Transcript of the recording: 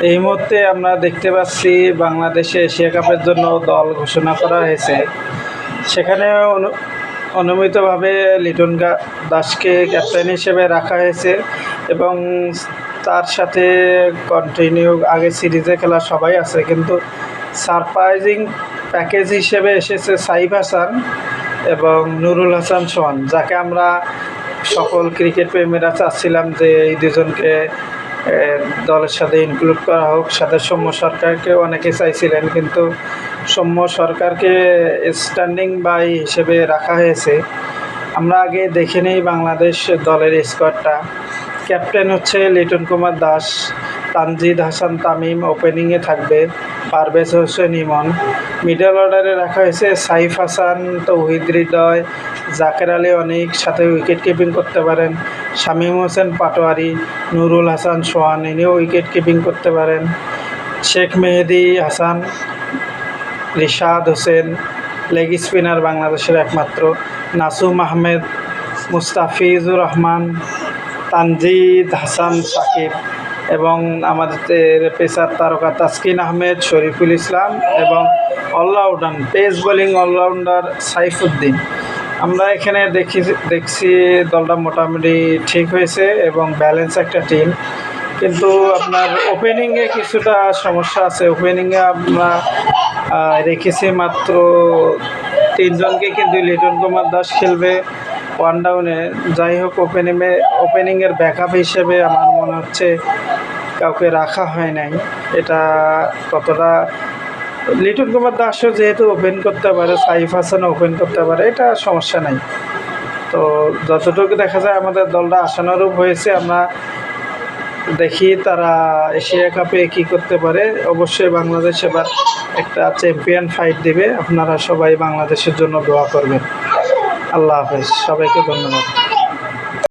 এই মুহূর্তে আমরা দেখতে পাচ্ছি বাংলাদেশে এশিয়া কাপের জন্য দল ঘোষণা করা হয়েছে। সেখানে অনুমিতভাবে লিটন দাসকে ক্যাপ্টেন হিসেবে রাখা হয়েছে এবং তার সাথে কন্টিনিউ আগে সিরিজে খেলা সবাই আছে, কিন্তু সারপ্রাইজিং প্যাকেজ হিসেবে এসেছে সাইফ হাসান এবং নুরুল হাসান সোহান, যাকে আমরা সকল ক্রিকেট প্রেমীরা চাচ্ছিলাম যে এই দুজনকে দলের সাথে ইনক্লুড করা হোক। সাথে সৌম্য সরকারকেও অনেকে চাইছিলেন, কিন্তু সৌম্য সরকারকে স্ট্যান্ডিং বাই হিসেবে রাখা হয়েছে। আমরা আগে দেখে নেই বাংলাদেশ দলের স্কোয়াডটা। ক্যাপ্টেন হচ্ছে লিটন কুমার দাস, তানজিদ হাসান তামিম ওপেনিংয়ে থাকবে, পারভেজ হোসেন ইমন। মিডল অর্ডারে রাখা হয়েছে সাইফ হাসান, তৌহিদ হৃদয়, জাকের আলী অনিক, সাথে উইকেট কিপিং করতে পারেন শামীম হোসেন পাটোয়ারি, নুরুল হাসান সোহান, ইনিও উইকেট কিপিং করতে পারেন, শেখ মেহেদি হাসান, রিশাদ হোসেন, লেগ স্পিনার বাংলাদেশের একমাত্র, নাসুম আহমেদ, মুস্তাফিজুর রহমান, তানজিদ হাসান সাকিব এবং আমাদের পেসার তারকা তাসকিন আহমেদ, শরীফুল ইসলাম এবং allrounder pace bowling allrounder Saifuddin. আমরা এখানে দেখছি দলটা মোটামুটি ঠিক হয়েছে এবং ব্যালেন্স একটা টিম, কিন্তু আপনার ওপেনিংয়ে কিছুটা সমস্যা আছে। ওপেনিংয়ে আমরা রেখেছি মাত্র 3 জনকে, কিন্তু লিটন কুমার দাস খেলবে ওয়ান ডাউনে। যাই হোক, ওপেনিংয়ের ব্যাকআপ হিসেবে আমার মনে হচ্ছে কাউকে রাখা হয় নাই। এটা কতটা লিটন কুমার দাসও যেহেতু ওপেন করতে পারে, সাইফ হাসানও ওপেন করতে পারে, এটা সমস্যা নাই। তো যতটুকু দেখা যায় আমাদের দলটা আশানুরূপ হয়েছে। আমরা দেখি তারা এশিয়া কাপে কী করতে পারে। অবশ্যই বাংলাদেশ এবার একটা চ্যাম্পিয়ন ফাইট দেবে। আপনারা সবাই বাংলাদেশের জন্য দোয়া করবেন। আল্লাহ হাফেজ, সবাইকে ধন্যবাদ।